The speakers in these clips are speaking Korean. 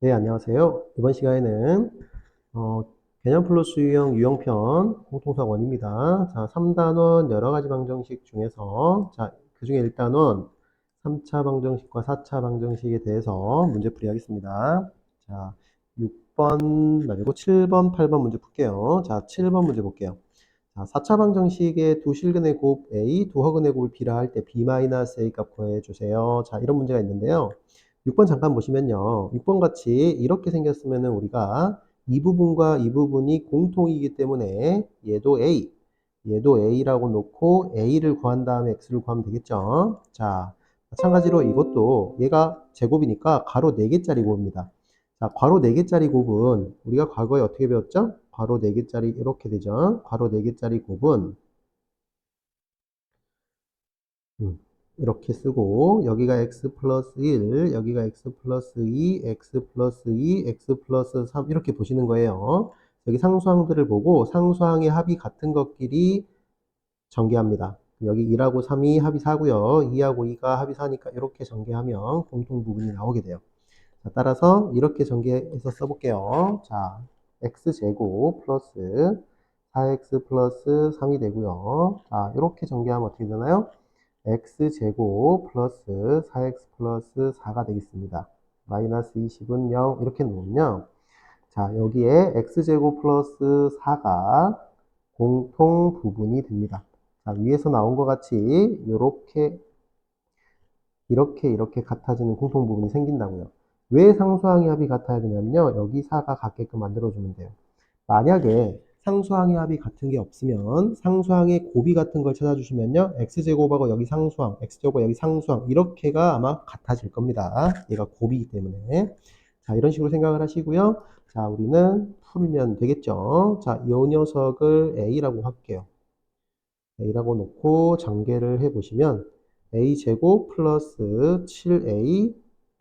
네, 안녕하세요. 이번 시간에는 어, 개념 플러스 유형편 공통사 원입니다. 자, 3단원 여러 가지 방정식 중에서 그 중에 1단원 3차 방정식과 4차 방정식에 대해서 문제풀이 하겠습니다. 자, 6번 말고 7번, 8번 문제 풀게요. 자, 7번 문제 볼게요. 자, 4차 방정식의 두 실근의 곱 A, 두 허근의 곱을 B라 할 때 B-A 값 구해주세요. 자, 이런 문제가 있는데요. 6번 잠깐 보시면요. 6번 같이 이렇게 생겼으면은 우리가 이 부분과 이 부분이 공통이기 때문에 얘도 A, 얘도 A라고 놓고 A를 구한 다음에 X를 구하면 되겠죠. 자, 마찬가지로 이것도 얘가 제곱이니까 가로 4개짜리 곱입니다. 자, 괄호 4개짜리 곱은 우리가 과거에 어떻게 배웠죠? 괄호 4개짜리 이렇게 되죠. 괄호 4개짜리 곱은 음, 이렇게 쓰고 여기가 x 플러스 1, 여기가 x 플러스 2, x 플러스 2, x 플러스 3 이렇게 보시는 거예요. 여기 상수항들을 보고 상수항의 합이 같은 것끼리 전개합니다. 여기 1하고 3이 합이 4고요. 2하고 2가 합이 4니까 이렇게 전개하면 공통 부분이 나오게 돼요. 자, 따라서 이렇게 전개해서 써볼게요. 자, x제곱 플러스 4x 플러스 3이 되고요. 자, 이렇게 전개하면 어떻게 되나요? x제곱 플러스 4x 플러스 4가 되겠습니다. 마이너스 20은 0 이렇게 놓으면요. 자, 여기에 x제곱 플러스 4가 공통 부분이 됩니다. 자, 위에서 나온 것 같이 이렇게 같아지는 공통 부분이 생긴다고요. 왜 상수항의 합이 같아야 되냐면요. 여기 4가 같게끔 만들어주면 돼요. 만약에 상수항의 합이 같은 게 없으면 상수항의 곱이 같은 걸 찾아주시면요. x제곱하고 여기 상수항, x제곱하고 여기 상수항 이렇게가 아마 같아질 겁니다. 얘가 곱이기 때문에. 자, 이런 식으로 생각을 하시고요. 자, 우리는 풀면 되겠죠. 자, 이 녀석을 a라고 할게요. a라고 놓고 전개를 해보시면 a제곱 플러스 7a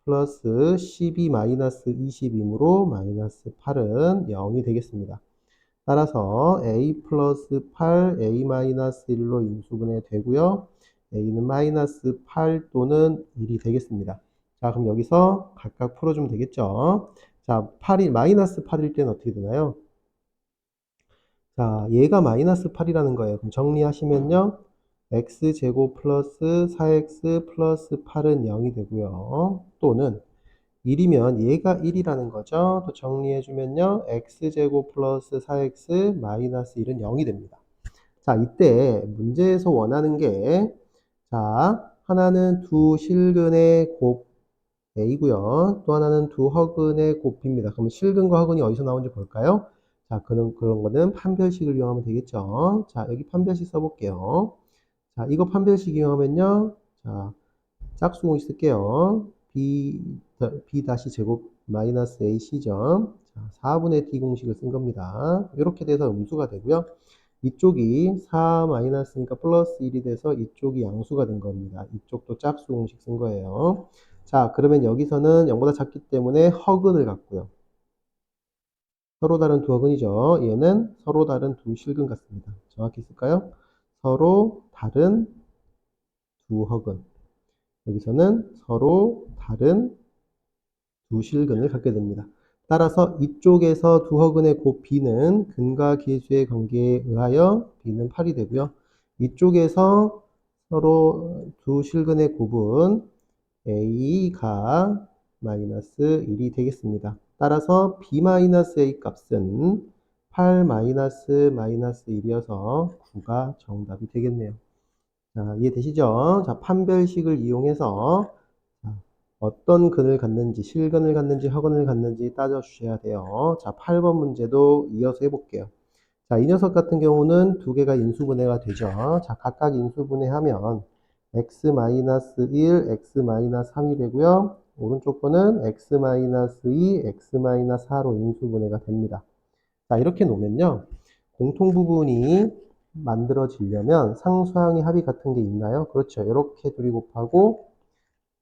플러스 12 마이너스 20이므로 마이너스 8은 0이 되겠습니다. 따라서 a 플러스 8, a 마이너스 1로 인수분해 되고요. a는 마이너스 8 또는 1이 되겠습니다. 자, 그럼 여기서 각각 풀어주면 되겠죠. 자, 8이 마이너스 8일 때는 어떻게 되나요? 자, 얘가 마이너스 8이라는 거예요. 그럼 정리하시면요. x제곱 플러스 4x 플러스 8은 0이 되고요. 또는 1이면 얘가 1이라는 거죠. 또 정리해주면요. x제곱 플러스 4x 마이너스 1은 0이 됩니다. 자, 이때 문제에서 원하는 게, 자, 하나는 두 실근의 곱 A고요. 또 하나는 두 허근의 곱입니다. 그럼 실근과 허근이 어디서 나오는지 볼까요? 자, 그런 거는 판별식을 이용하면 되겠죠. 자, 여기 판별식 써볼게요. 자, 이거 판별식 이용하면요. 자, 짝수공식 쓸게요. B 다시 제곱 마이너스 AC점. 자, 4분의 D 공식을 쓴 겁니다. 이렇게 돼서 음수가 되고요. 이쪽이 4 마이너스니까 플러스 1이 돼서 이쪽이 양수가 된 겁니다. 이쪽도 짝수 공식 쓴 거예요. 자, 그러면 여기서는 0보다 작기 때문에 허근을 갖고요. 서로 다른 두 허근이죠. 얘는 서로 다른 두 실근 같습니다. 정확히 쓸까요? 서로 다른 두 허근. 여기서는 서로 다른 두 실근을 갖게 됩니다. 따라서 이쪽에서 두 허근의 곱 B는 근과 계수의 관계에 의하여 B는 8이 되고요. 이쪽에서 서로 두 실근의 곱은 A가 마이너스 1이 되겠습니다. 따라서 B-A 값은 8 마이너스 1이어서 9가 정답이 되겠네요. 자, 이해되시죠? 자, 판별식을 이용해서 어떤 근을 갖는지, 실근을 갖는지, 허근을 갖는지 따져주셔야 돼요. 자, 8번 문제도 이어서 해볼게요. 자, 이 녀석 같은 경우는 두 개가 인수분해가 되죠. 자, 각각 인수분해하면 x-1, x-3이 되고요. 오른쪽 거는 x-2, x-4로 인수분해가 됩니다. 자, 이렇게 놓으면요. 공통 부분이 만들어지려면 상수항의 합이 같은 게 있나요? 그렇죠. 이렇게 둘이 곱하고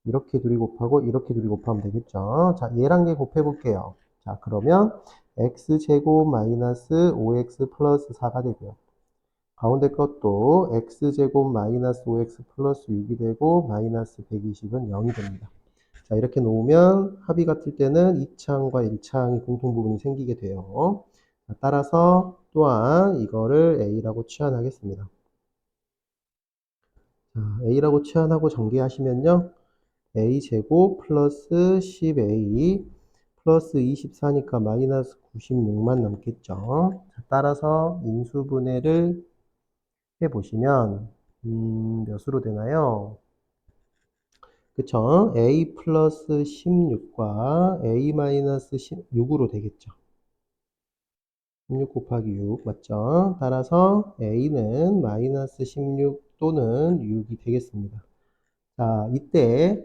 이렇게 둘이 곱하고 이렇게 둘이 곱하면 되겠죠. 자, 얘랑 얘 곱해 볼게요. 자, 그러면 x제곱 마이너스 5x 플러스 4가 되고요. 가운데 것도 x제곱 마이너스 5x 플러스 6이 되고 마이너스 120은 0이 됩니다. 자, 이렇게 놓으면 합이 같을 때는 2차항과 1차항이 공통부분이 생기게 돼요. 자, 따라서 또한 이거를 A라고 치환하겠습니다. 자, A라고 치환하고 전개하시면요. A제곱 플러스 10A 플러스 24니까 마이너스 96만 남겠죠. 자, 따라서 인수분해를 해보시면 몇으로 되나요? 그쵸? A 플러스 16과 A 마이너스 16으로 되겠죠. 16 곱하기 6 맞죠? 따라서 A는 마이너스 16 또는 6이 되겠습니다. 자, 이때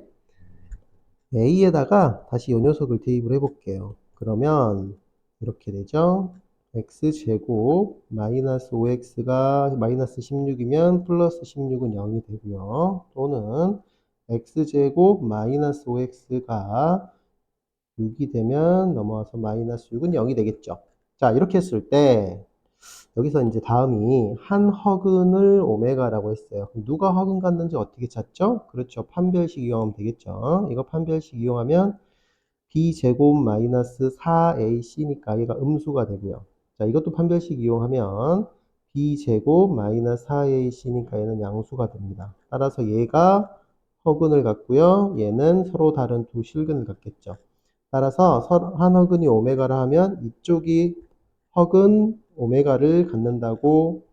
A에다가 다시 이 녀석을 대입을 해볼게요. 그러면 이렇게 되죠. x제곱 마이너스 5x가 마이너스 16이면 플러스 16은 0이 되고요. 또는 x제곱 마이너스 5x가 6이 되면 넘어와서 마이너스 6은 0이 되겠죠. 자, 이렇게 했을 때 여기서 이제 다음이 한 허근을 오메가라고 했어요. 누가 허근 같는지 어떻게 찾죠? 그렇죠. 판별식 이용하면 되겠죠. 이거 판별식 이용하면 b제곱 마이너스 4ac니까 얘가 음수가 되고요. 자, 이것도 판별식 이용하면 b제곱 마이너스 4ac니까 얘는 양수가 됩니다. 따라서 얘가 허근을 갖고요. 얘는 서로 다른 두 실근을 갖겠죠. 따라서 한 허근이 오메가라 하면 이쪽이 허근 오메가를 갖는다고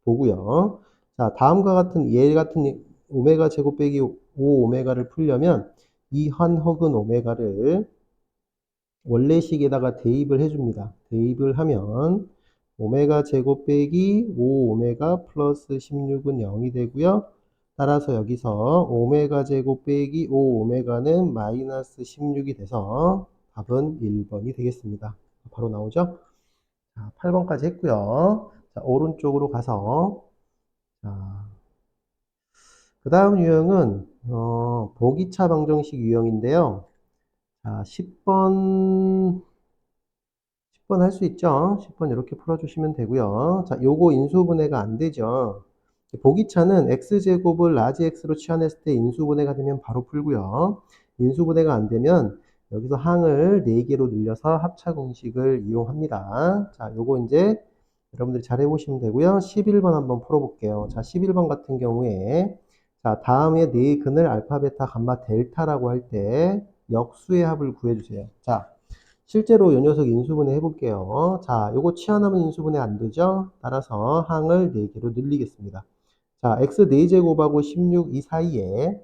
보고요. 자, 다음과 같은 얘 같은 오메가 제곱 빼기 5 오메가를 풀려면 이 한 허근 오메가를 원래식에다가 대입을 해줍니다. 대입을 하면 오메가 제곱 빼기 5 오메가 플러스 16은 0이 되고요. 따라서 여기서 오메가 제곱 빼기 5 오메가는 마이너스 16이 돼서 답은 1번이 되겠습니다. 바로 나오죠? 자, 8번까지 했고요. 자, 오른쪽으로 가서 자, 그 다음 유형은 보기차 방정식 유형인데요. 자, 10번 할 수 있죠. 10번 이렇게 풀어주시면 되고요. 자, 요거 인수분해가 안 되죠. 보기차는 x제곱을 라지 x로 치환했을 때 인수분해가 되면 바로 풀고요. 인수분해가 안 되면 여기서 항을 4개로 늘려서 합차 공식을 이용합니다. 자, 요거 이제 여러분들이 잘 해보시면 되고요. 11번 한번 풀어볼게요. 자, 11번 같은 경우에 자, 다음에 네 근을 알파, 베타, 감마, 델타라고 할 때 역수의 합을 구해주세요. 자, 실제로 이 녀석 인수분해 해볼게요. 자, 요거 치환하면 인수분해 안 되죠? 따라서 항을 4개로 늘리겠습니다. 자, x 4제곱하고 16 이 사이에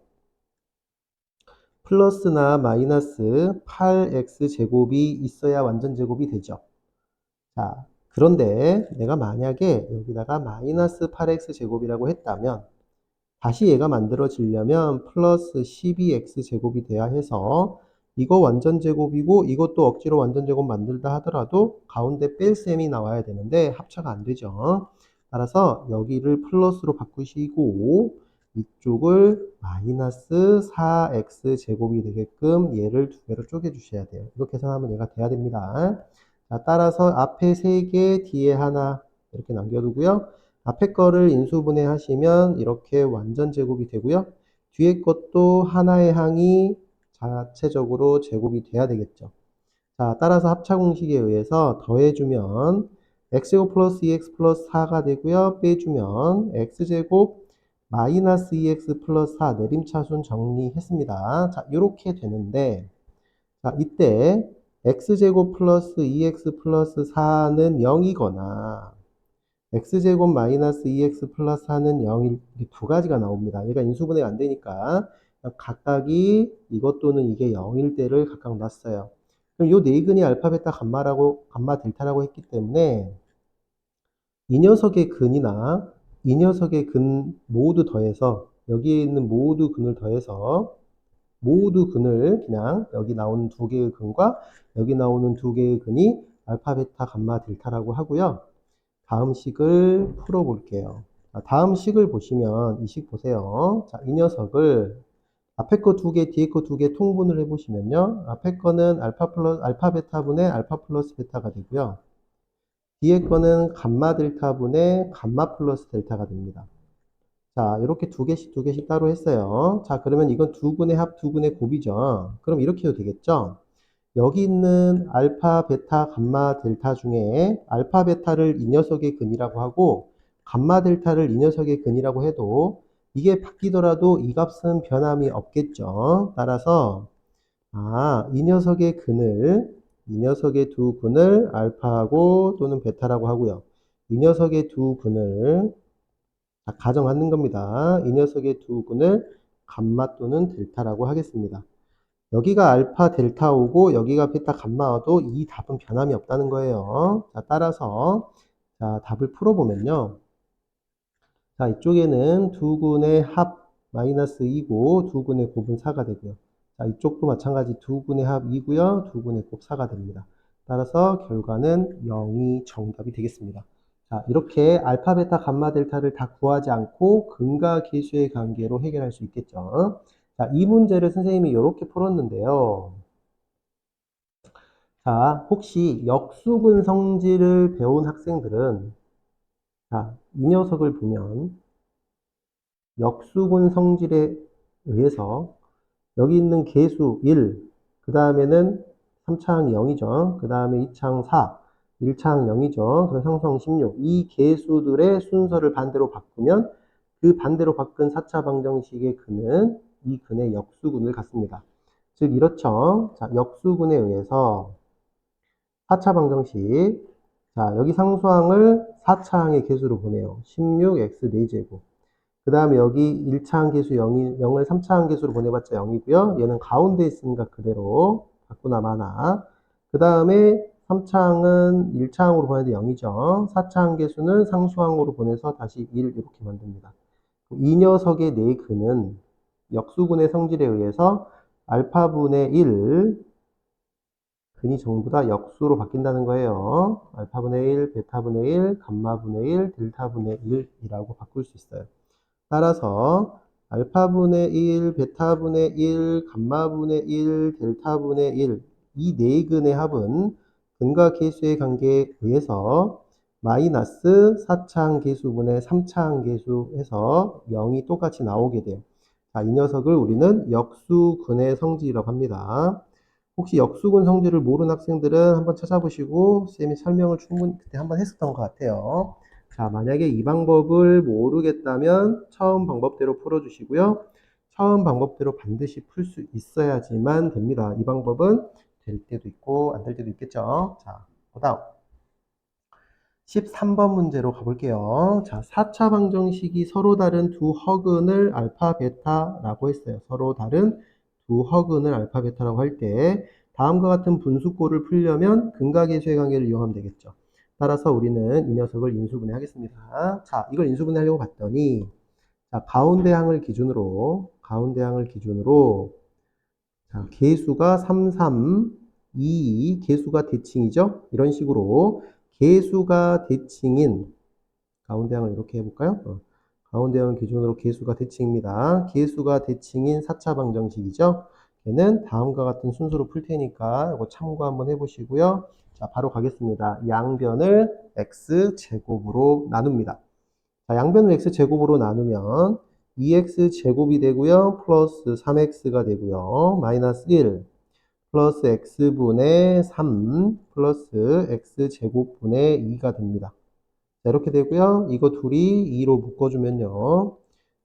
플러스나 마이너스 8x제곱이 있어야 완전 제곱이 되죠. 자, 그런데 내가 만약에 여기다가 마이너스 8x제곱이라고 했다면 다시 얘가 만들어지려면 플러스 12x제곱이 돼야 해서 이거 완전 제곱이고 이것도 억지로 완전 제곱 만들다 하더라도 가운데 뺄 셈이 나와야 되는데 합차가 안 되죠. 따라서 여기를 플러스로 바꾸시고 이쪽을 마이너스 4x제곱이 되게끔 얘를 두 개로 쪼개 주셔야 돼요. 이렇게 계산하면 얘가 돼야 됩니다. 자, 따라서 앞에 3개, 뒤에 하나 이렇게 남겨두고요. 앞에 거를 인수분해 하시면 이렇게 완전 제곱이 되고요. 뒤에 것도 하나의 항이 자체적으로 제곱이 돼야 되겠죠. 자, 따라서 합차 공식에 의해서 더해주면 x제곱 플러스 2x 플러스 4가 되고요. 빼주면 x제곱 마이너스 2x 플러스 4 내림차순 정리했습니다. 자, 이렇게 되는데 자, 이때 x제곱 플러스 2x 플러스 4는 0이거나 x제곱 마이너스 2x 플러스 4는 0일 두 가지가 나옵니다. 얘가 인수분해가 안 되니까 각각이 이것 또는 이게 0일 때를 각각 놨어요. 그럼 요 네 근이 알파, 베타, 감마라고 감마, 델타라고 했기 때문에 이 녀석의 근이나 이 녀석의 근 모두 더해서 여기에 있는 모두 근을 더해서 모두 근을 그냥 여기 나오는 두 개의 근과 여기 나오는 두 개의 근이 알파, 베타, 감마, 델타라고 하고요. 다음 식을 풀어볼게요. 자, 다음 식을 보시면 이 식 보세요. 자, 이 녀석을 앞에 거 두 개, 뒤에 거 두 개 통분을 해보시면요. 앞에 거는 알파 베타분의 알파 플러스 베타가 되고요. 뒤에 거는 감마 델타분의 감마 플러스 델타가 됩니다. 자, 이렇게 두 개씩 따로 했어요. 자, 그러면 이건 두 근의 합, 두 근의 곱이죠. 그럼 이렇게 해도 되겠죠? 여기 있는 알파, 베타, 감마, 델타 중에 알파, 베타를 이 녀석의 근이라고 하고 감마, 델타를 이 녀석의 근이라고 해도 이게 바뀌더라도 이 값은 변함이 없겠죠. 따라서 이 녀석의 두 근을 알파하고 또는 베타라고 하고요. 이 녀석의 두 근을 가정하는 겁니다. 이 녀석의 두 근을 감마 또는 델타라고 하겠습니다. 여기가 알파 델타오고 여기가 베타 감마와도 이 답은 변함이 없다는 거예요. 자, 따라서 자, 답을 풀어보면요. 자, 이쪽에는 두 근의 합 마이너스 2고 두 근의 곱은 4가 되고요. 자, 이쪽도 마찬가지 두 근의 합 2고요. 두 근의 곱 4가 됩니다. 따라서 결과는 0이 정답이 되겠습니다. 자, 이렇게 알파, 베타, 감마, 델타를 다 구하지 않고 근과 계수의 관계로 해결할 수 있겠죠. 자, 이 문제를 선생님이 이렇게 풀었는데요. 자, 혹시 역수근 성질을 배운 학생들은 자, 이 녀석을 보면 역수분 성질에 의해서 여기 있는 계수 1, 그 다음에는 3차항 0이죠. 그 다음에 2차항 4, 1차항 0이죠. 그래서 상수항 16. 이 계수들의 순서를 반대로 바꾸면 그 반대로 바꾼 4차 방정식의 근은 이 근의 역수근을 갖습니다. 즉 이렇죠. 자, 역수근에 의해서 4차 방정식. 자, 여기 상수항을 4차항의 계수로 보내요. 16x 4제곱. 그 다음에 여기 1차항 계수 0을 3차항 계수로 보내봤자 0이고요. 얘는 가운데 있으니까 그대로 바꾸나 마나. 그 다음에 3차항은 1차항으로 보내도 0이죠. 4차항 계수는 상수항으로 보내서 다시 1 이렇게 만듭니다. 이 녀석의 네 근은 역수근의 성질에 의해서 알파분의 1, 근이 전부 다 역수로 바뀐다는 거예요. 알파분의 1, 베타분의 1, 감마분의 1, 델타분의 1이라고 바꿀 수 있어요. 따라서 알파분의 1, 베타분의 1, 감마분의 1, 델타분의 1, 이 네 근의 합은 근과 계수의 관계에 의해서 마이너스 4차항 계수분의 3차항 계수해서 0이 똑같이 나오게 돼요. 자, 이 녀석을 우리는 역수근의 성질이라고 합니다. 혹시 역수근 성질을 모르는 학생들은 한번 찾아보시고 쌤이 설명을 충분히 그때 한번 했었던 것 같아요. 자, 만약에 이 방법을 모르겠다면 처음 방법대로 풀어주시고요. 처음 방법대로 반드시 풀 수 있어야지만 됩니다. 이 방법은 될 때도 있고 안 될 때도 있겠죠. 자, 그다음 13번 문제로 가볼게요. 자, 4차 방정식이 서로 다른 두 허근을 알파, 베타라고 했어요. 서로 다른 두 허근을 알파, 베타라고 할 때 다음과 같은 분수꼴을 풀려면 근과 계수의 관계를 이용하면 되겠죠. 따라서 우리는 이 녀석을 인수분해 하겠습니다. 자, 이걸 인수분해 하려고 봤더니 자, 가운데 항을 기준으로 자, 계수가 3, 3, 2, 계수가 대칭이죠? 이런 식으로 계수가 대칭인 가운데 항을 이렇게 해볼까요? 가운데 항을 기준으로 계수가 대칭입니다. 계수가 대칭인 4차 방정식이죠? 얘는 다음과 같은 순서로 풀 테니까 이거 참고 한번 해보시고요. 자, 바로 가겠습니다. 양변을 x제곱으로 나눕니다. 자, 양변을 x제곱으로 나누면 2x제곱이 되고요. 플러스 3x가 되고요. 마이너스 1 플러스 x분의 3 플러스 x제곱분의 2가 됩니다. 자, 이렇게 되고요. 이거 둘이 2로 묶어주면요.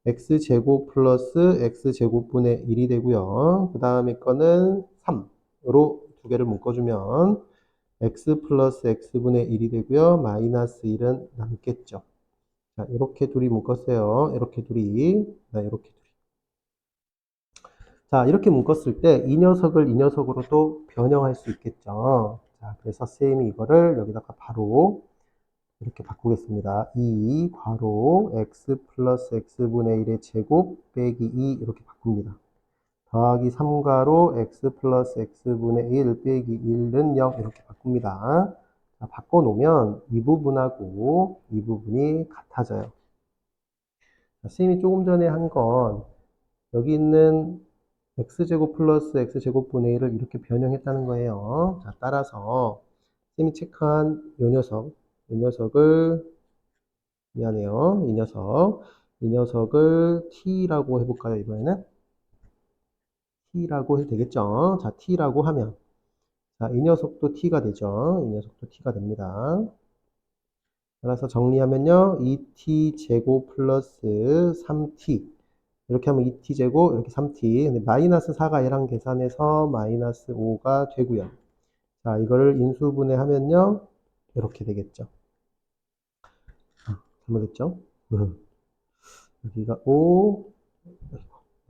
x제곱 플러스 x제곱분의 1이 되고요. 그 다음에 거는 3으로 두 개를 묶어주면 x 플러스 x분의 1이 되고요. 마이너스 1은 남겠죠. 자, 이렇게 둘이 묶었어요. 이렇게 둘이, 이렇게 둘이. 자, 이렇게 묶었을 때 이 녀석을 이 녀석으로 또 변형할 수 있겠죠. 자, 그래서 쌤이 이거를 여기다가 바로 이렇게 바꾸겠습니다. 2 괄호 x 플러스 x분의 1의 제곱 빼기 2 이렇게 바꿉니다. 더하기 3 괄호 x 플러스 x분의 1 빼기 1은 0 이렇게 바꿉니다. 자, 바꿔놓으면 이 부분하고 이 부분이 같아져요. 선생님이 조금 전에 한 건 여기 있는 x제곱 플러스 x제곱분의 1을 이렇게 변형했다는 거예요. 자, 따라서 선생님이 체크한 요 녀석을 미안해요. 이 녀석 이 녀석을 t라고 해볼까요, 이번에는? t라고 해도 되겠죠? 자, t라고 하면, 자, 이 녀석도 t가 되죠? 이 녀석도 t가 됩니다. 따라서 정리하면요, 2t 제곱 플러스 3t. 이렇게 하면 2t 제곱, 이렇게 3t. 근데 마이너스 4가 얘랑 계산해서 마이너스 5가 되고요. 자, 이거를 인수분해하면요, 이렇게 되겠죠. 잘못했죠? 여기가 5,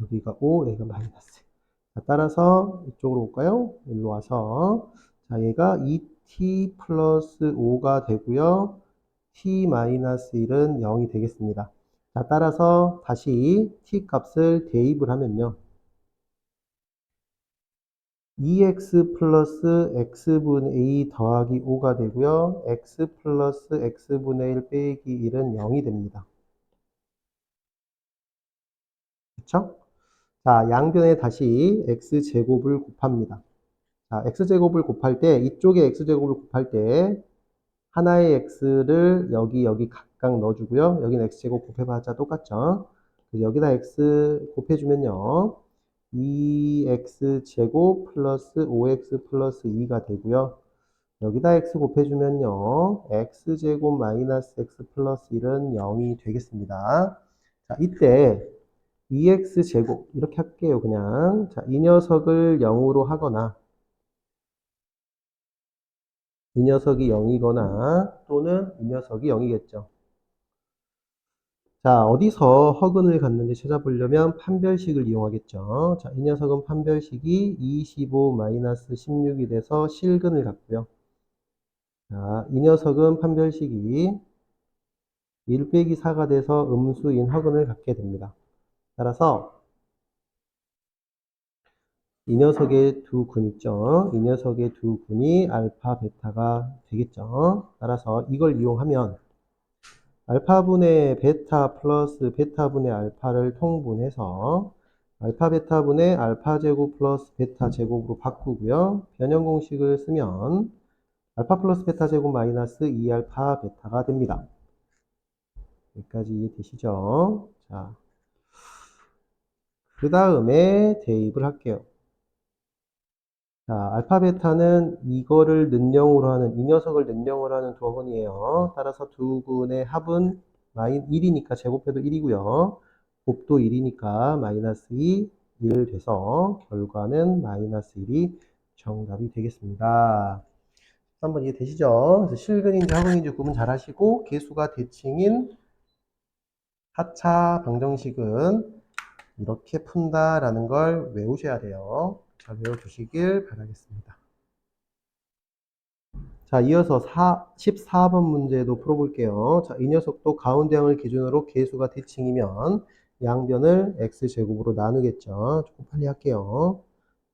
여기가 5, 여기가 마이너스. 자, 따라서 이쪽으로 올까요? 일로 와서. 자, 얘가 2t 플러스 5가 되고요. t 마이너스 1은 0이 되겠습니다. 자, 따라서 다시 t 값을 대입을 하면요. 2x 플러스 x분의 2 더하기 5가 되고요. x 플러스 x분의 1 빼기 1은 0이 됩니다. 그쵸? 자, 양변에 다시 x제곱을 곱합니다. 자, x제곱을 곱할 때, 이쪽에 x제곱을 곱할 때, 하나의 x를 여기 각각 넣어주고요. 여기는 x제곱 곱해봤자 똑같죠? 그래서 여기다 x 곱해주면요. 2x제곱 플러스 5x 플러스 2가 되고요. 여기다 x 곱해주면요. x제곱 마이너스 x 플러스 1은 0이 되겠습니다. 자, 이때 2x제곱 이렇게 할게요. 그냥 자, 이 녀석을 0으로 하거나 이 녀석이 0이거나 또는 이 녀석이 0이겠죠. 자, 어디서 허근을 갖는지 찾아보려면 판별식을 이용하겠죠. 자, 이 녀석은 판별식이 25-16이 돼서 실근을 갖고요. 자, 이 녀석은 판별식이 1 빼기 4가 돼서 음수인 허근을 갖게 됩니다. 따라서 이 녀석의 두 근 있죠. 이 녀석의 두 근이 알파, 베타가 되겠죠. 따라서 이걸 이용하면 알파분의 베타 플러스 베타분의 알파를 통분해서 알파 베타분의 알파 제곱 플러스 베타 제곱으로 바꾸고요. 변형 공식을 쓰면 알파 플러스 베타 제곱 마이너스 2알파 베타가 됩니다. 여기까지 이해되시죠? 자, 그 다음에 대입을 할게요. 자, 알파 베타는 이거를 는영으로 하는, 이 녀석을 는영으로 하는 두 어근이에요. 따라서 두 근의 합은 1이니까 제곱해도 1이고요. 곱도 1이니까 마이너스 2, 1 돼서 결과는 마이너스 1이 정답이 되겠습니다. 한번 이해되시죠? 그래서 실근인지 허근인지 구분 잘 하시고 개수가 대칭인 4차 방정식은 이렇게 푼다라는 걸 외우셔야 돼요. 잘 외워두시길 바라겠습니다. 자, 이어서 14번 문제도 풀어볼게요. 자, 이 녀석도 가운데항을 기준으로 개수가 대칭이면 양변을 x제곱으로 나누겠죠. 조금 빨리 할게요.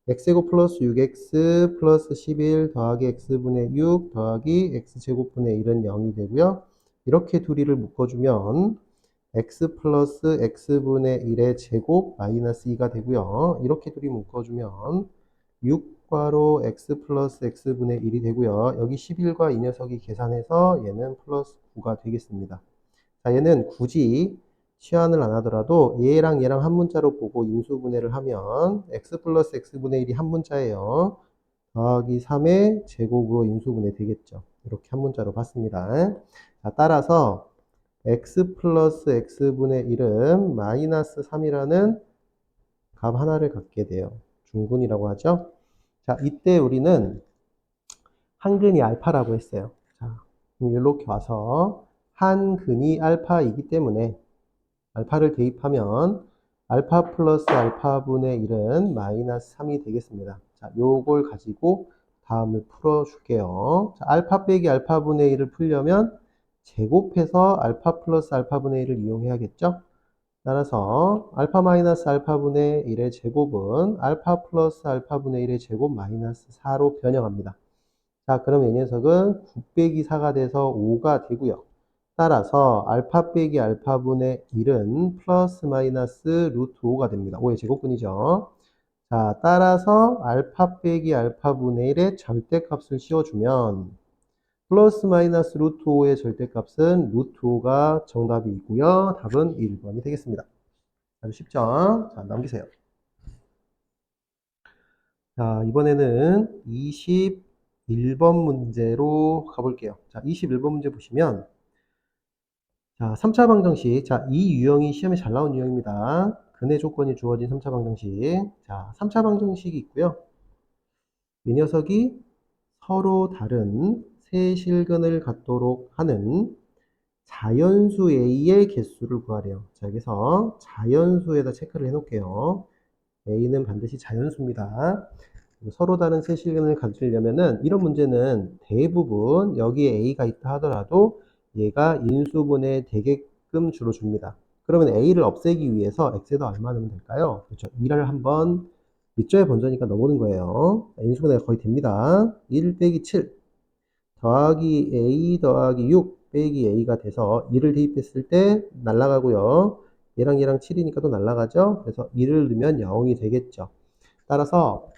x제곱 플러스 6x 플러스 11 더하기 x분의 6 더하기 x제곱분의 1은 0이 되고요. 이렇게 둘이를 묶어주면 x 플러스 x분의 1의 제곱 마이너스 2가 되고요. 이렇게 둘이 묶어주면 6괄호 x 플러스 x분의 1이 되고요. 여기 11과 이 녀석이 계산해서 얘는 플러스 9가 되겠습니다. 자, 얘는 굳이 치환을 안 하더라도 얘랑 얘랑 한 문자로 보고 인수분해를 하면 x 플러스 x분의 1이 한 문자예요. 더하기 3의 제곱으로 인수분해 되겠죠. 이렇게 한 문자로 봤습니다. 자, 따라서 x 플러스 x분의 1은 마이너스 3이라는 값 하나를 갖게 돼요. 중근이라고 하죠. 자, 이때 우리는 한 근이 알파라고 했어요. 자, 이렇게 와서 한 근이 알파이기 때문에 알파를 대입하면 알파 플러스 알파분의 1은 마이너스 3이 되겠습니다. 자, 요걸 가지고 다음을 풀어줄게요. 자, 알파 빼기 알파분의 1을 풀려면 제곱해서 알파 플러스 알파분의 1을 이용해야겠죠? 따라서 알파 마이너스 알파분의 1의 제곱은 알파 플러스 알파분의 1의 제곱 마이너스 4로 변형합니다. 자, 그럼 이 녀석은 9 빼기 4가 돼서 5가 되고요. 따라서 알파 빼기 알파분의 1은 플러스 마이너스 루트 5가 됩니다. 5의 제곱근이죠. 자, 따라서 알파 빼기 알파분의 1의 절대값을 씌워주면 플러스 마이너스 루트 5의 절대값은 루트 5가 정답이고요. 답은 1번이 되겠습니다. 아주 쉽죠? 자, 넘기세요. 자, 이번에는 21번 문제로 가볼게요. 자, 21번 문제 보시면, 자, 3차 방정식. 자, 이 유형이 시험에 잘 나온 유형입니다. 근해 조건이 주어진 3차 방정식. 자, 3차 방정식이 있고요. 이 녀석이 서로 다른 세 실근을 갖도록 하는 자연수 A의 개수를 구하래요. 자, 여기서 자연수에다 체크를 해놓을게요. A는 반드시 자연수입니다. 서로 다른 세 실근을 가지려면은 이런 문제는 대부분 여기에 A가 있다 하더라도 얘가 인수분해 되게끔 주로 줍니다. 그러면 A를 없애기 위해서 X에다 얼마 넣으면 될까요? 그렇죠. 2를 한번 밑줄에 번져니까 넣어보는 거예요. 인수분해가 거의 됩니다. 1 빼기 7 더하기 A 더하기 6 빼기 A가 돼서 2를 대입했을 때 날라가고요. 얘랑 7이니까 또 날라가죠. 그래서 2를 넣으면 0이 되겠죠. 따라서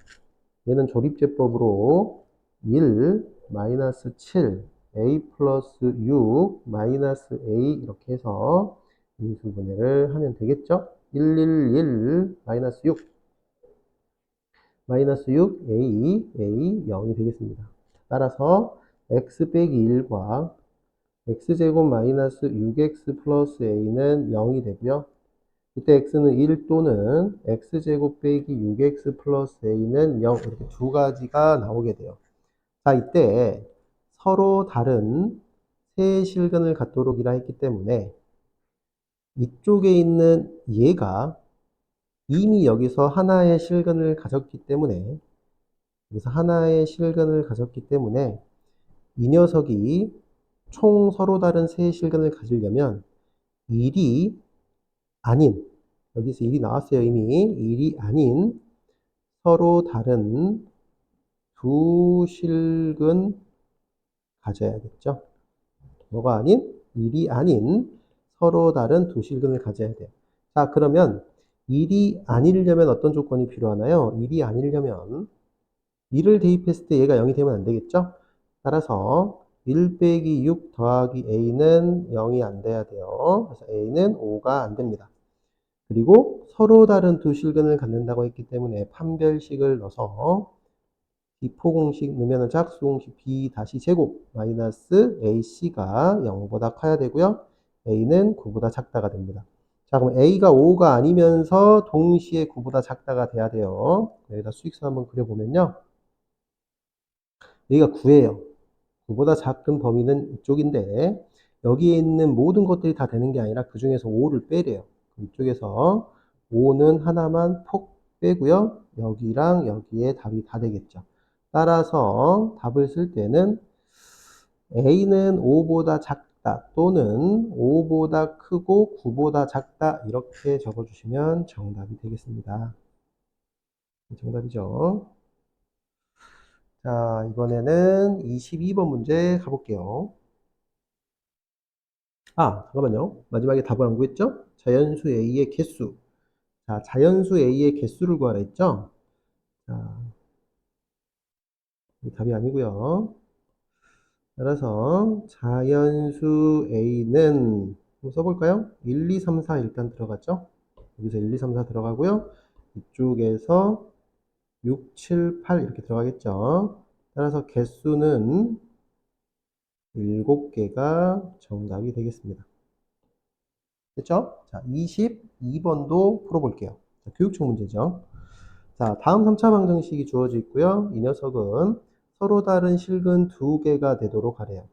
얘는 조립제법으로 1 마이너스 7 A 플러스 6 마이너스 A 이렇게 해서 인수분해를 하면 되겠죠. 1 마이너스 6 마이너스 6 A 0이 되겠습니다. 따라서 x 빼기 1과 x제곱 마이너스 6x 플러스 a는 0이 되고요. 이때 x는 1 또는 x제곱 빼기 6x 플러스 a는 0 이렇게 두 가지가 나오게 돼요. 자, 이때 서로 다른 세 실근을 갖도록이라 했기 때문에 이쪽에 있는 얘가 이미 여기서 하나의 실근을 가졌기 때문에 이 녀석이 총 서로 다른 세 실근을 가지려면 1이 아닌, 여기서 1이 나왔어요. 이미 1이 아닌 서로 다른 두 실근 가져야겠죠. 뭐가 아닌? 1이 아닌 서로 다른 두 실근을 가져야 돼요. 자, 그러면 1이 아니려면 어떤 조건이 필요하나요? 1이 아니려면 1을 대입했을 때 얘가 0이 되면 안 되겠죠? 따라서 1 빼기 6 더하기 a는 0이 안 돼야 돼요. 그래서 a는 5가 안 됩니다. 그리고 서로 다른 두 실근을 갖는다고 했기 때문에 판별식을 넣어서 비포공식 넣으면 짝수공식 b 다시 제곱 마이너스 ac가 0보다 커야 되고요. a는 9보다 작다가 됩니다. 자, 그럼 a가 5가 아니면서 동시에 9보다 작다가 돼야 돼요. 여기다 수직선 한번 그려보면요. 여기가 9예요. 9보다 작은 범위는 이쪽인데 여기에 있는 모든 것들이 다 되는 게 아니라 그 중에서 5를 빼래요. 이쪽에서 5는 하나만 폭 빼고요. 여기랑 여기에 답이 다 되겠죠. 따라서 답을 쓸 때는 A는 5보다 작다 또는 5보다 크고 9보다 작다 이렇게 적어주시면 정답이 되겠습니다. 정답이죠. 자, 이번에는 22번 문제 가볼게요. 아, 잠깐만요. 마지막에 답을 안 구했죠? 자연수 A의 개수. 자, 자연수 A의 개수를 구하라 했죠? 자, 이 답이 아니고요. 따라서 자연수 A는 한번 써볼까요? 1, 2, 3, 4 일단 들어갔죠? 여기서 1, 2, 3, 4 들어가고요. 이쪽에서 6, 7, 8 이렇게 들어가겠죠? 따라서 개수는 7개가 정답이 되겠습니다. 됐죠? 자, 22번도 풀어볼게요. 자, 교육청 문제죠. 자, 다음 3차 방정식이 주어져 있고요. 이 녀석은 서로 다른 실근 2개가 되도록 하래요.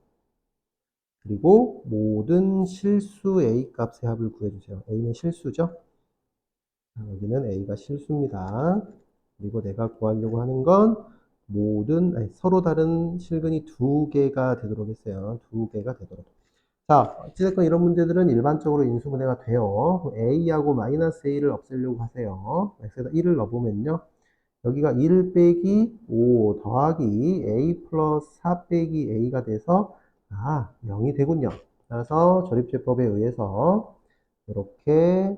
그리고 모든 실수 A 값의 합을 구해주세요. A는 실수죠? 자, 여기는 A가 실수입니다. 그리고 내가 구하려고 하는 건 서로 다른 실근이 2개가 되도록 했어요. 2개가 되도록. 자, 어찌됐건 이런 문제들은 일반적으로 인수분해가 돼요. A하고 마이너스 A를 없애려고 하세요. X에다 1을 넣어보면요. 여기가 1 빼기 5 더하기 A 플러스 4 빼기 A가 돼서 0이 되군요. 따라서 조립제법에 의해서 이렇게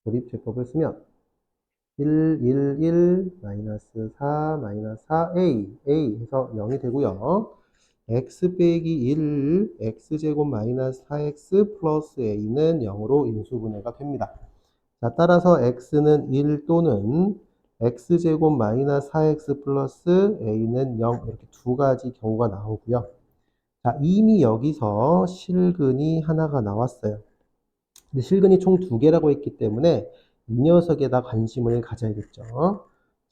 조립제법을 쓰면 1 마이너스 4 마이너스 4 A 해서 0이 되고요. x 빼기 1, x제곱 마이너스 4x 플러스 a는 0으로 인수분해가 됩니다. 자, 따라서 x는 1 또는 x제곱 마이너스 4x 플러스 a는 0 이렇게 두 가지 경우가 나오고요. 자, 이미 여기서 실근이 하나가 나왔어요. 근데 실근이 총 두 개라고 했기 때문에 이 녀석에다 관심을 가져야겠죠.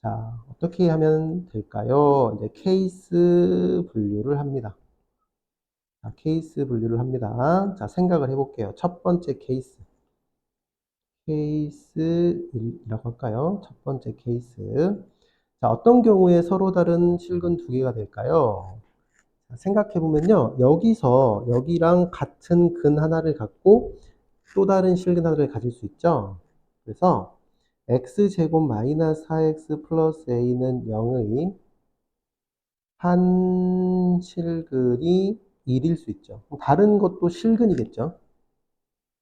자, 어떻게 하면 될까요? 이제 케이스 분류를 합니다. 자, 케이스 분류를 합니다. 자, 생각을 해볼게요. 첫 번째 케이스. 케이스 1이라고 할까요? 첫 번째 케이스. 자, 어떤 경우에 서로 다른 실근 두 개가 될까요? 생각해보면요. 여기서 여기랑 같은 근 하나를 갖고 또 다른 실근 하나를 가질 수 있죠. 그래서 x제곱 마이너스 4x 플러스 a는 0의 한 실근이 1일 수 있죠. 다른 것도 실근이겠죠.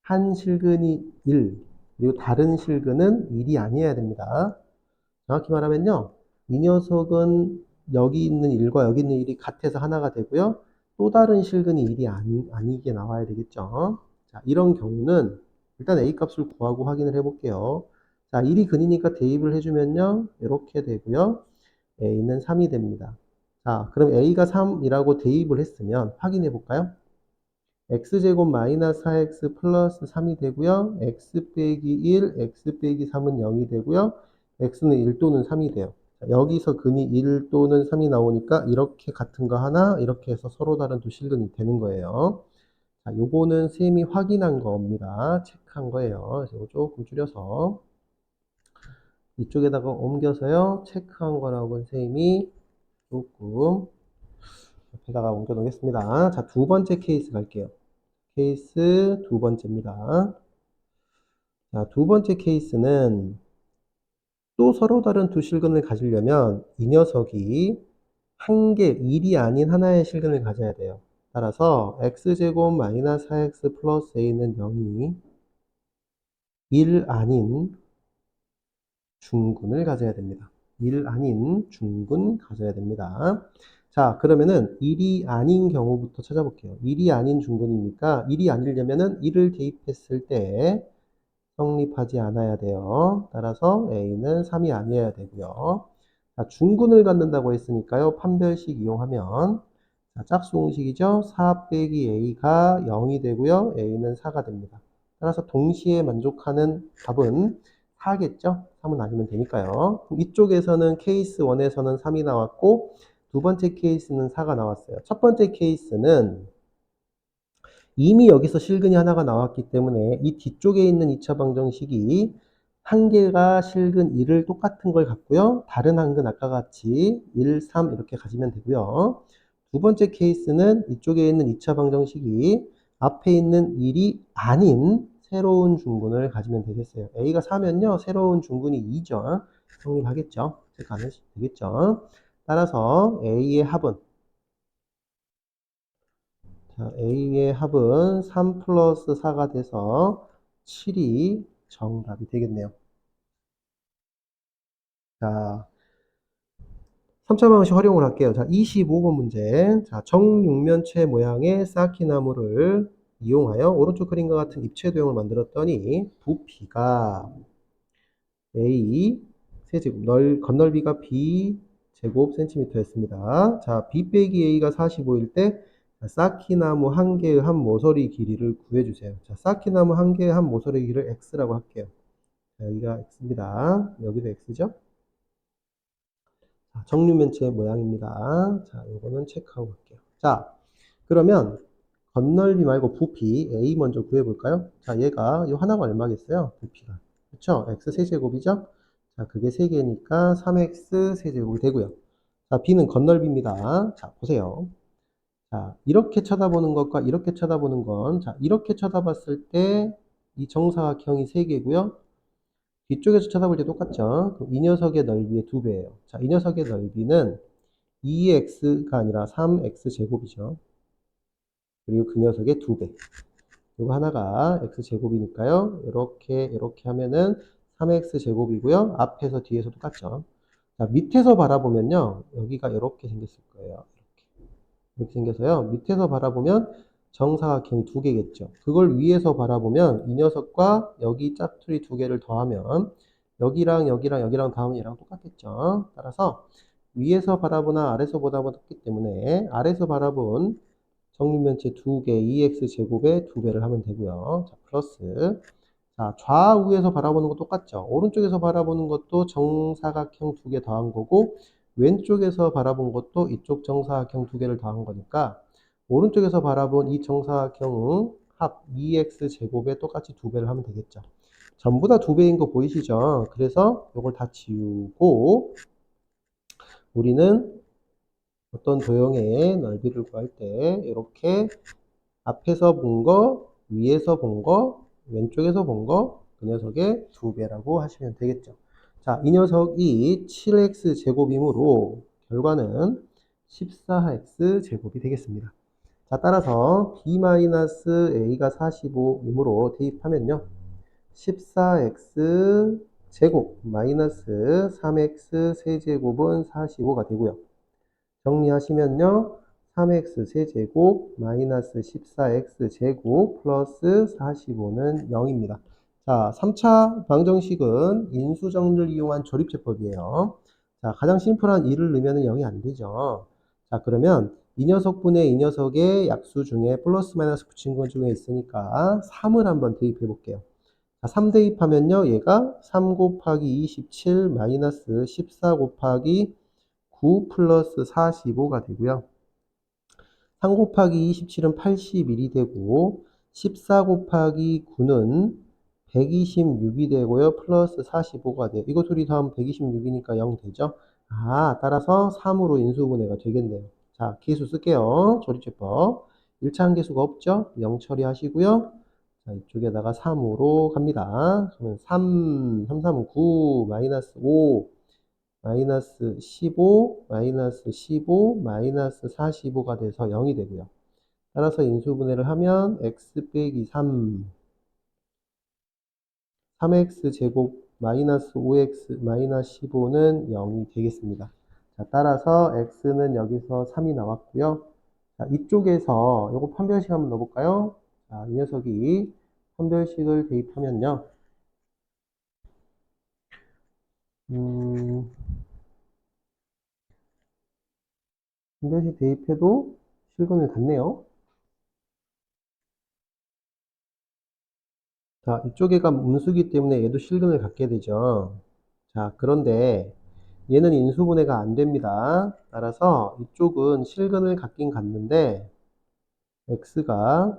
한 실근이 1, 그리고 다른 실근은 1이 아니어야 됩니다. 정확히 말하면요. 이 녀석은 여기 있는 1과 여기 있는 1이 같아서 하나가 되고요. 또 다른 실근이 1이 아니게 나와야 되겠죠. 자, 이런 경우는 일단 A 값을 구하고 확인을 해볼게요. 자, 1이 근이니까 대입을 해주면요. 이렇게 되고요. A는 3이 됩니다. 자, 그럼 A가 3이라고 대입을 했으면 확인해 볼까요? x제곱 마이너스 4x 플러스 3이 되고요. x 빼기 1, x 빼기 3은 0이 되고요. x는 1 또는 3이 돼요. 자, 여기서 근이 1 또는 3이 나오니까 이렇게 같은 거 하나, 이렇게 해서 서로 다른 두 실근이 되는 거예요. 자, 요거는 쌤이 확인한 겁니다. 체크한 거예요. 그래서 조금 줄여서 이쪽에다가 옮겨서요. 체크한 거라고 쌤이 조금 옆에다가 옮겨 놓겠습니다. 자, 두 번째 케이스 갈게요. 케이스 두 번째입니다. 자, 두 번째 케이스는 또 서로 다른 두 실근을 가지려면 이 녀석이 한 개, 1이 아닌 하나의 실근을 가져야 돼요. 따라서 x제곱 마이너스 4x 플러스 a는 0이 1 아닌 중근을 가져야 됩니다. 1 아닌 중근 가져야 됩니다. 자, 그러면은 1이 아닌 경우부터 찾아볼게요. 1이 아닌 중근이니까 1이 아니려면은 1을 대입했을 때 성립하지 않아야 돼요. 따라서 A는 3이 아니어야 되고요. 자, 중근을 갖는다고 했으니까요. 판별식 이용하면 자, 짝수공식이죠. 4 빼기 A가 0이 되고요. A는 4가 됩니다. 따라서 동시에 만족하는 답은 4겠죠? 3은 아니면 되니까요. 이쪽에서는 케이스 1에서는 3이 나왔고 두 번째 케이스는 4가 나왔어요. 첫 번째 케이스는 이미 여기서 실근이 하나가 나왔기 때문에 이 뒤쪽에 있는 2차 방정식이 한 개가 실근 1을 똑같은 걸 갖고요. 다른 한 근 아까 같이 1, 3 이렇게 가지면 되고요. 두 번째 케이스는 이쪽에 있는 2차 방정식이 앞에 있는 1이 아닌 새로운 중근을 가지면 되겠어요. A가 4면요. 새로운 중근이 2죠. 성립하겠죠. 체크 안 해도 되겠죠. 따라서 A의 합은 자, A의 합은 3 플러스 4가 돼서 7이 정답이 되겠네요. 자, 3차 방식 활용을 할게요. 자, 25번 문제. 자, 정육면체 모양의 쌓기나무를 이용하여 오른쪽 그림과 같은 입체 도형을 만들었더니 부피가 A 세제곱, 건널비가 B 제곱 센티미터였습니다. 자, B 빼기 A가 45일 때 쌓기나무 한 개의 한 모서리 길이를 구해주세요. 자, 쌓기나무 한 개의 한 모서리 길이를 X라고 할게요. 자, 여기가 X입니다. 여기도 X죠? 자, 정육면체 모양입니다. 자, 요거는 체크하고 갈게요. 자, 그러면 건널비 말고 부피 A 먼저 구해볼까요? 자, 얘가 요 하나가 얼마겠어요? 부피가. 그쵸? X 세제곱이죠? 자, 그게 3개니까 3X 세제곱이 되고요. 자, B는 건널비입니다. 자, 보세요. 자, 이렇게 쳐다보는 것과 이렇게 쳐다보는 건, 자, 이렇게 쳐다봤을 때 이 정사각형이 3개고요. 뒤쪽에서 쳐다볼 때 똑같죠? 그럼 이 녀석의 넓이의 2배예요. 자, 이 녀석의 넓이는 2x가 아니라 3x 제곱이죠. 그리고 그 녀석의 2배. 이거 하나가 x제곱이니까요. 이렇게 하면은 3x 제곱이고요. 앞에서 뒤에서 똑같죠. 자, 밑에서 바라보면요. 여기가 이렇게 생겼을 거예요. 이렇게 생겨서요. 밑에서 바라보면 정사각형이 두 개겠죠. 그걸 위에서 바라보면 이 녀석과 여기 짝퉁이 두 개를 더하면 여기랑 여기랑 여기랑 더하면 얘랑 똑같겠죠. 따라서 위에서 바라보나 아래에서 보다보다 똑같기 때문에 아래에서 바라본 정육면체 두 개, 2x제곱에 두 배를 하면 되고요. 자, 플러스. 자, 좌우에서 바라보는 거 똑같죠? 오른쪽에서 바라보는 것도 정사각형 두 개 더한 거고, 왼쪽에서 바라본 것도 이쪽 정사각형 두 개를 더한 거니까, 오른쪽에서 바라본 이 정사각형은 합 2x제곱에 똑같이 두 배를 하면 되겠죠. 전부 다 두 배인 거 보이시죠? 그래서 이걸 다 지우고, 우리는 어떤 도형의 넓이를 구할 때, 이렇게 앞에서 본 거, 위에서 본 거, 왼쪽에서 본 거, 그 녀석의 두 배라고 하시면 되겠죠. 자, 이 녀석이 7x 제곱이므로 결과는 14x 제곱이 되겠습니다. 자, 따라서 b-a가 45이므로 대입하면요. 14x 제곱 마이너스 3x 세제곱은 45가 되고요. 정리하시면요. 3x 세제곱 마이너스 14x 제곱 플러스 45는 0입니다. 자, 3차 방정식은 인수정리를 이용한 조립제법이에요. 자, 가장 심플한 2를 넣으면 0이 안 되죠. 자, 그러면 이 녀석분의 이 녀석의 약수 중에 플러스 마이너스 붙인 것 중에 있으니까 3을 한번 대입해 볼게요. 자, 3 대입하면요. 얘가 3 곱하기 27 마이너스 14 곱하기 9 플러스 45가 되고요. 3 곱하기 27은 81이 되고 14 곱하기 9는 126이 되고요. 플러스 45가 돼요. 이거 둘이 더하면 126이니까 0 되죠. 아, 따라서 3으로 인수분해가 되겠네요. 자, 계수 쓸게요. 조립제법. 1차 한계수가 없죠? 0 처리하시고요. 자, 이쪽에다가 3으로 갑니다. 그러면 3은 9, 마이너스 5, 마이너스 15, 마이너스 15, 마이너스 45가 돼서 0이 되고요. 따라서 인수분해를 하면 x 빼기 3, 3x 제곱 마이너스 5x 마이너스 15는 0이 되겠습니다. 자, 따라서 x는 여기서 3이 나왔고요. 자, 이쪽에서 요거 판별식 한번 넣어볼까요? 자, 이 녀석이 판별식을 대입하면요. 판별식 대입해도 실근을 갖네요. 자, 이쪽에가 음수기 때문에 얘도 실근을 갖게 되죠. 자, 그런데 얘는 인수분해가 안 됩니다. 따라서 이쪽은 실근을 갖긴 갖는데 x가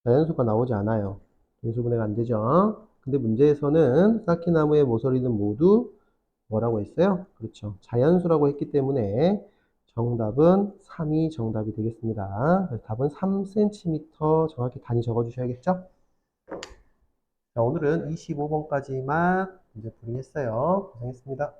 자연수가 나오지 않아요. 인수분해가 안 되죠. 근데 문제에서는 쌓기나무의 모서리는 모두 뭐라고 했어요? 그렇죠. 자연수라고 했기 때문에 정답은 3이 정답이 되겠습니다. 그래서 답은 3cm 정확히 단위 적어 주셔야겠죠? 자, 오늘은 25번까지만 이제 풀이했어요. 고생했습니다.